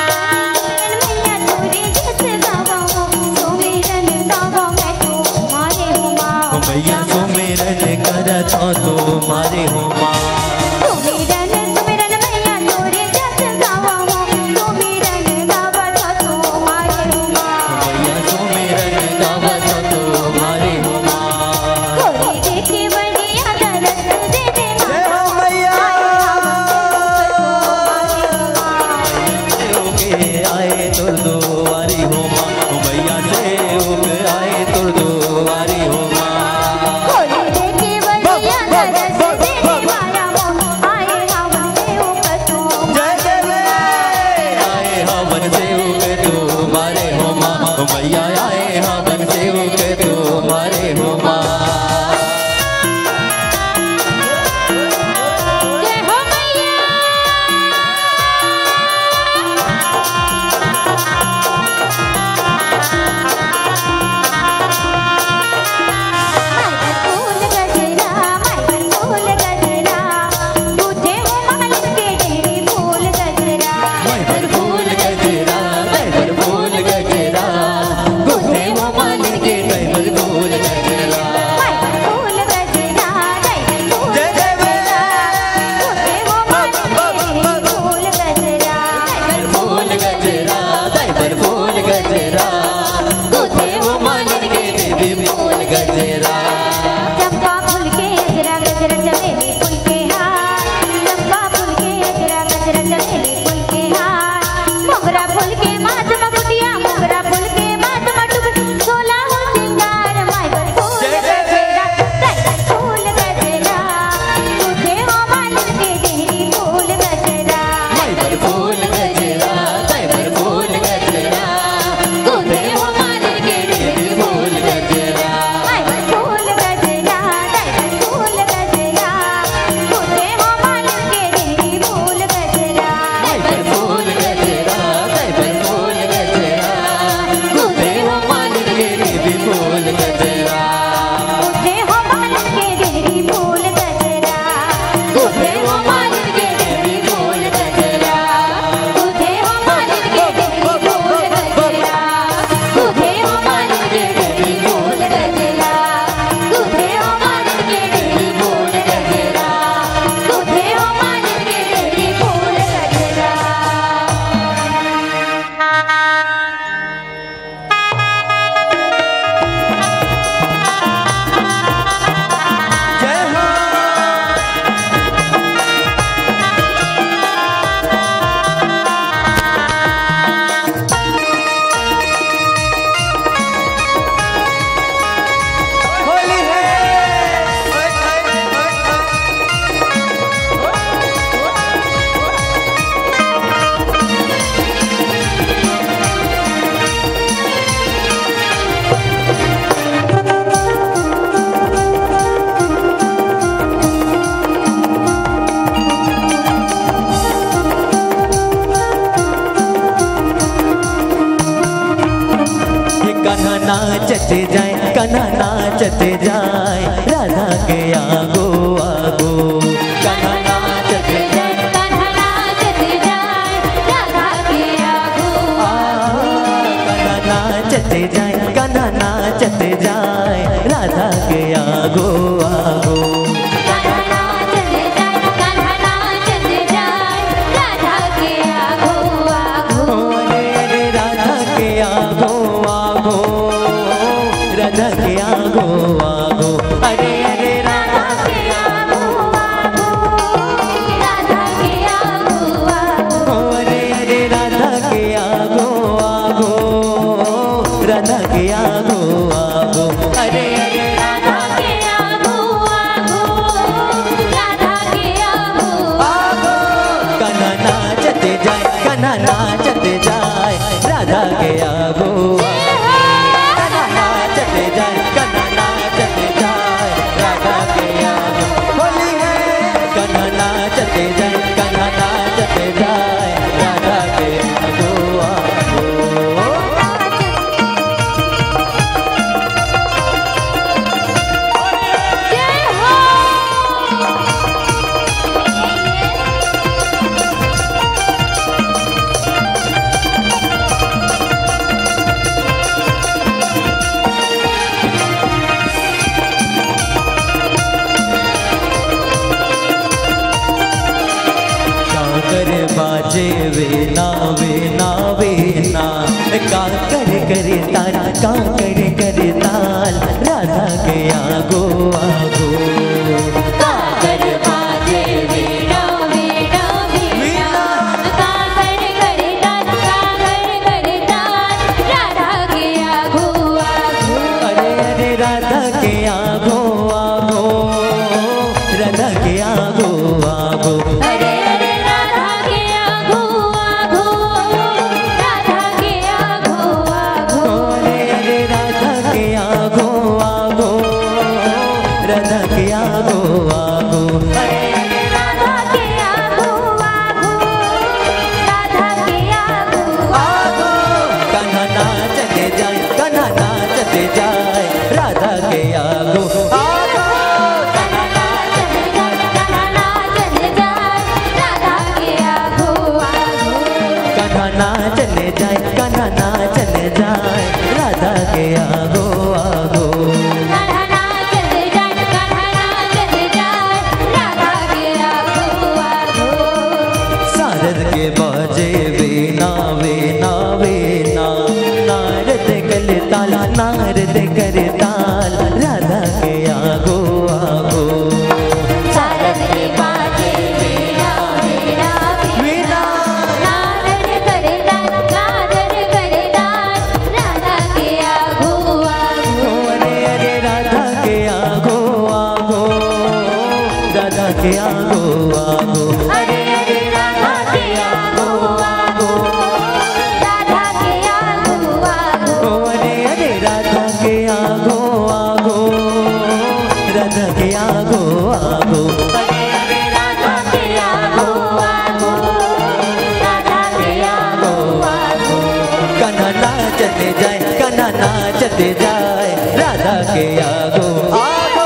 मैया तोरे जस गावा हो सोमेरन गावा मैं तो मारे हो माँ मैया सुमेरन करत हो तो मारे हो माँ सोमेरन सुमेरन मैया तोरे जस गावा हो सोमेरन गावा तो मारे हो माँ मैया सुमेरन गावत हो तो मारे हो माँ कोई देखे बढ़िया दरस दे दे जय हो मैया माँ के आए तो दो वारी हो माँ मैया से होके आए तो दो वारी हो माँ कोई देखे बढ़िया दरस दे दे माया मोह नाचते जाए कान्हा नाचते जाए राधा के आगो आगो कान्हा नाचते जाए कान्हा नाचते जाए राधा के आगो कान्हा नाचते जाए कान्हा नाचते जाए राधा के आगो आगो कान्हा नाचते जाए कान्हा नाचते जाए राधा के आगो आगो अरे राधा के आगो आगो राधा के आगो आगो अरे अरे राधा के आगो आगो राधा के आगो आगो अरे अरे राधा के आगो आगो राधा के आगो आगो अरे अरे राधा के आगो आगो राधा के आगो आगो कान्हा नाचते जाए कान्हा नाचते जाए राधा के आगो कान्हा नाचते जाए कान्हा नाचते जाए राधा के आगो होली है कान्हा नाचते जाए कान्हा नाचते जाए राधा के आगो आगो जय हो काकर बाजे वेना वेना वेना काकर करे ताल काकर करे ताल राधा के आगो आगो काकर बाजे वीणा वीणा वीणा काकर करे ताल राधा के आगो आगो अरे अरे राधा के आगो आगो राधा के आगो आगो अरे अरे राधा के आगो आगो राधा के आगो आगो अरे अरे राधा के आगो आगो राधा के आगो आगो अरे अरे राधा के आगो आगो राधा के आगो आगो कान्हा नाचते जाए कान्हा नाचते जाए राधा के आगो आगो कान्हा नाचते जाए कान्हा नाचते जाए राधा के आगो आगो कान्हा नाचने जाए कान्हा नाचने जाए राधा के आगो आगो कान्हा नाचते जाए कान्हा नाचते जाए राधा के आगो आगो सारद के बाजे वेना वेना वेना नारद गले ताल नारद करे ताल राधा के आगो आगो सारद के बाजे वीणा वीणा वीणा नारद करे ताल राधा के आगो आगो अरे अरे राधा के आगो आगो राधा के आगो आगो अरे अरे राधा के आगो आगो राधा के आगो आगो अरे अरे राधा के आगो आगो राधा के आगो आगो अरे अरे राधा के आगो आगो राधा के आगो आगो कान्हा नाचते जाए कान्हा नाचते जाए राधा के आगो आगो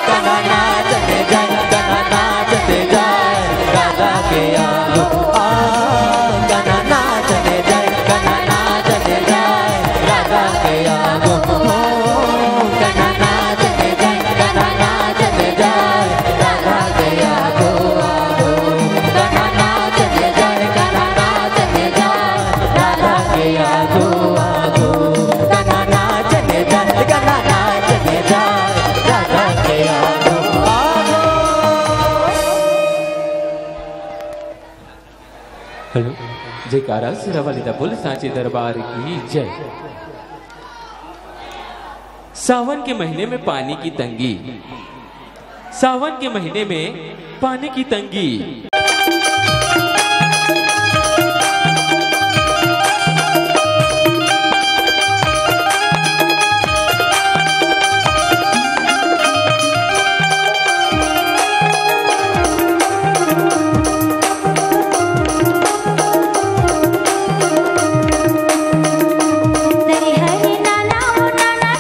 कान्हा नाचते जाए कान्हा नाचते जाए राधा के आगो कान्हा नाचते जाए कान्हा नाचते जाए राधा के आगो कान्हा नाचते जाए कान्हा नाचते जाए राधा के आगो कान्हा नाचते जाए कान्हा नाचते जाए राधा के आगो आगो कान्हा नाचने जाए कान्हा नाचने जाए राधा के आगो आगो हेलो जयकारा सिरावाली बोल सांचे दरबार की जय। सावन के महीने में पानी की तंगी, सावन के महीने में पानी की तंगी। हरि हरि नाना ओ नाना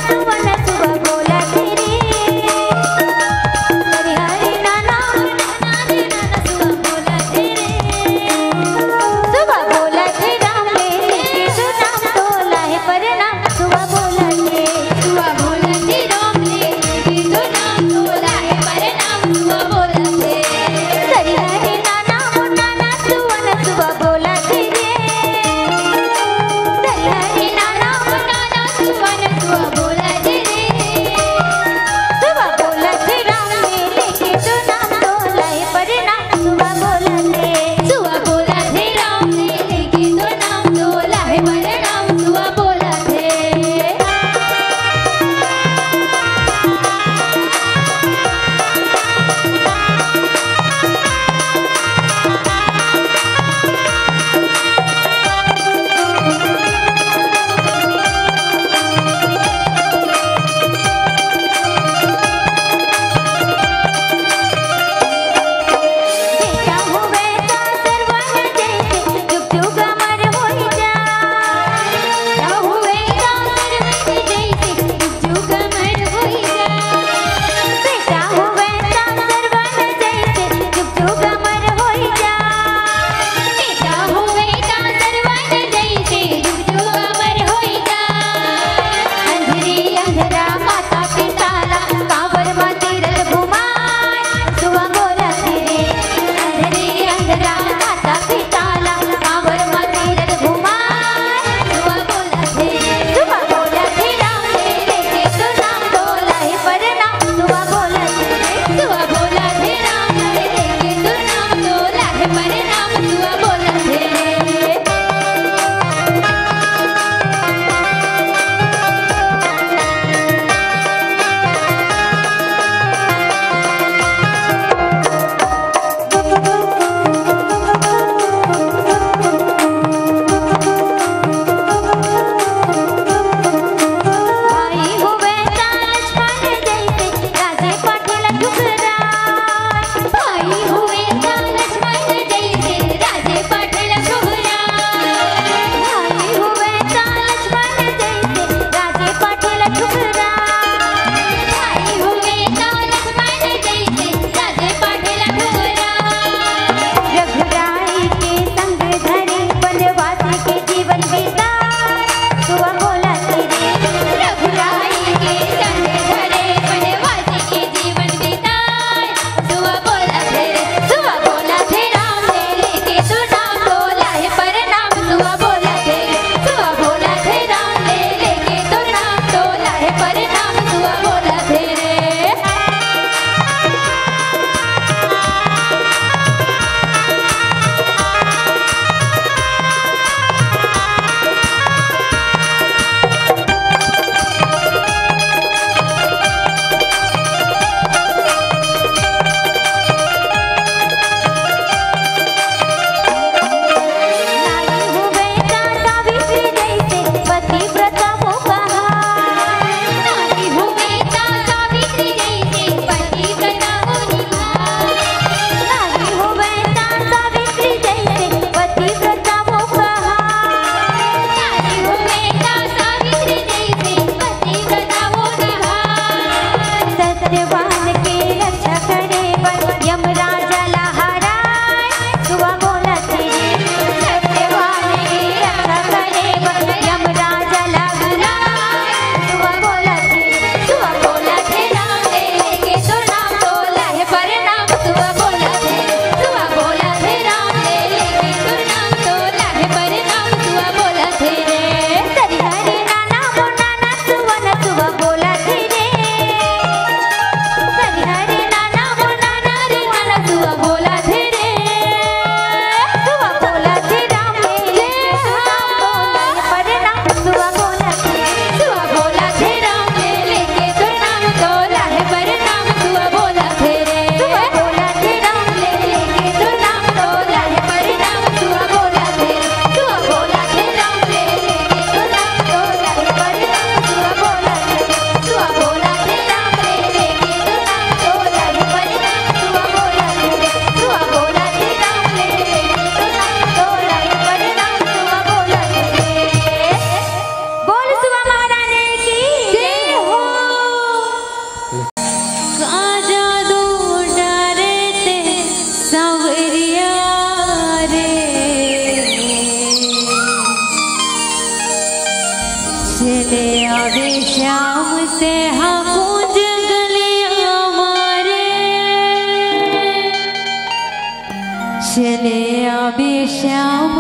श्याम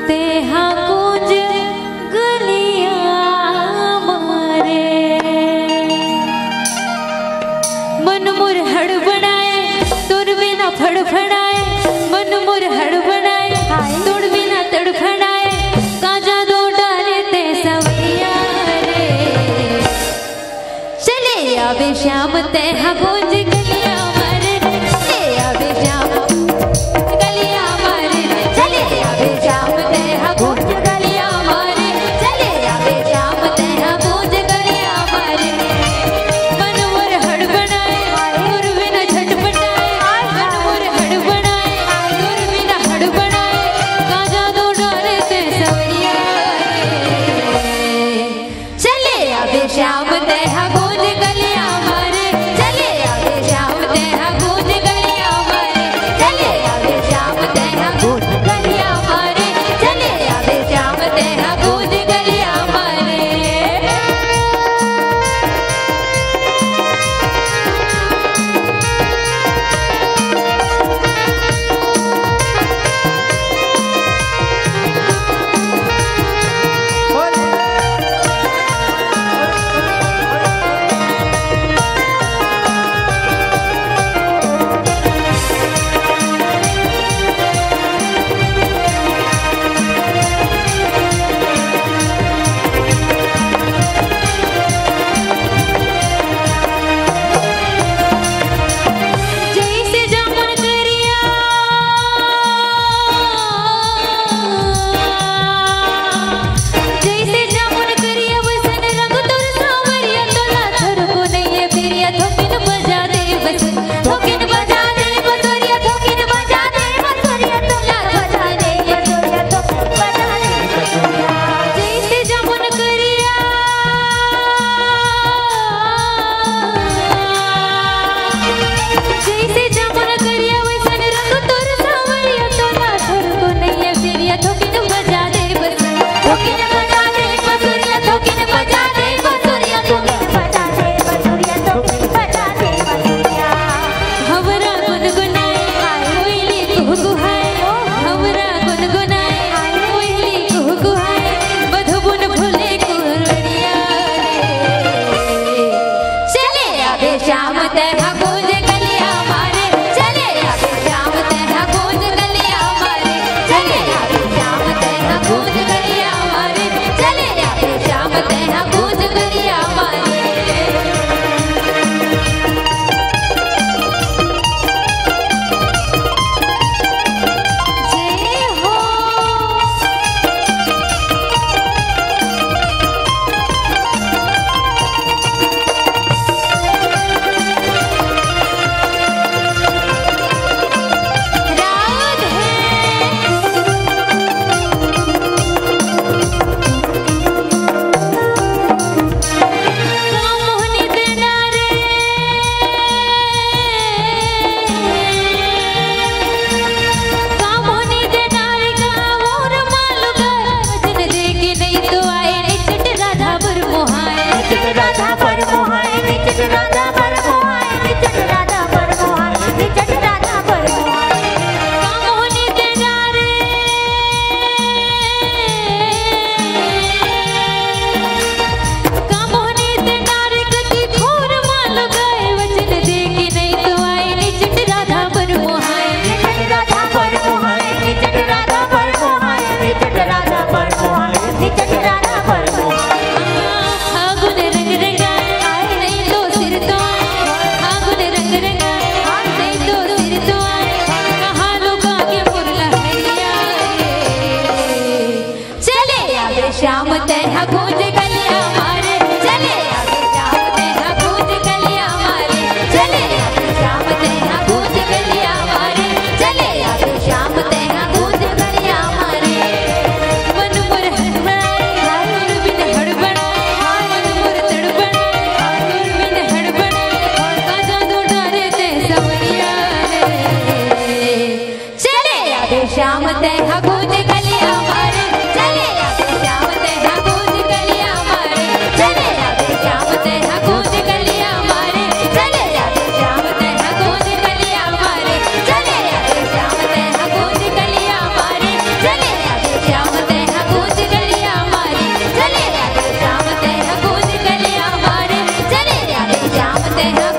तेहा कुंज गलियां मारे मन मुर हड़बड़ाए तुर बिना फड़फड़ाए मन मुर हड़बड़ाए तुर बिना तड़फड़ाए काजा दो डाले ते सवैया रे चले आवे श्याम तेहा कुंज गलियां मारे चले आवे श्याम गलियां मारे चले आवे श्याम तेहा कुंज गलियां मारे चले आवे श्याम तेहा कुंज गलियां मारे मन मोर हड़बड़ाए तुर बिना झटपटाए मन मोर हड़बड़ाए तुर बिना हड़बड़ाए काजा दो डाले ते सवरिया चले आवे श्याम तेहा कुंज गलियां मारे चले आवे श्याम तेहा कुंज गलियां मारे चले आवे श्याम तेहा कुंज गलियां मारे चले आवे श्याम तेहा कुंज गलियां मारे जैसे जामुन करिया जैसे जामुन करिया वसन रंग तोर सावरिया तोला थर को नहीं फिरिया थोकिन बजा दे बस थोकिन बजा दे बसुरिया थोकिन बजा दे बसुरिया तोला बजा दे बसुरिया तो बजा दे जैसे जामुन करिया जैसे जामुन करिया वैसन रंग तोर सावरिया तोला थर को नहीं फिरिया थोकिन बजा दे बस थोकिन बजा दे बसुरिया थोकिन बजा दे बसुरिया थोकिन बजा दे बसुरिया थोकिन बजा दे बसुरिया हमरा गुनगुनाए कोयली कुहकुहाए हमरा गुनगुनाए कोयली कुहकुहाए बधुबुन फूले कुरड़िया चले आवे श्याम तेहा कुंज गलियां मारे चले आवे श्याम तेहा कुंज गलियां मारे चले आवे श्याम तेहा कुंज गलियां मारे चले आवे श्याम तेहा कुंज गलियां मारे जय हो मोहनी देना रे मोहनी देना रे मोर मालू वचन दे के नहीं तो आए निचट राधा पर मोहाए निचट राधा पर मोहाए निचट राधा पर मोहाए निचट राधा पर मोहाए निचट राधा पर मोहाए मोहनी देना रे मोहनी देना रे कति खोर माल गए वचन दे के नहीं तो आए निचट राधा पर मोहाए निचट राधा पर मोहाए निचट राधा पर मोहाए निचट राधा पर मोहाए निचट राधा पर मोहाए फागुन रंग रंगाए नहीं तो सिर तो आए फागुन रंग रंगाए नहीं तो सिर तो आए कहाँ लुका के मुरला हरिया चले आवे श्याम तेहा कुंज गलियां मारे चले आवे श्याम तेहा कुंज गलियां मारे चले आवे श्याम तेहा कुंज गलियां मारे चले आवे श्याम तेहा कुंज गलियां मारे मन मुर हड़बड़ाए तुर बिन हड़बड़ाए मन मुर तड़बड़ाए तुर बिन हड़बड़ाए काजा दो डाले ते सवरिया रे चले आवे श्याम तेहा कुंज गलियां मारे चले आवे श्याम तेहा कुंज गलियां मारे चले आवे श्याम तेहा कुंज गलियां मारे चले आवे श्याम तेहा कुंज गलियां मारे चले आवे श्याम तेहा कुंज गलियां मारे देह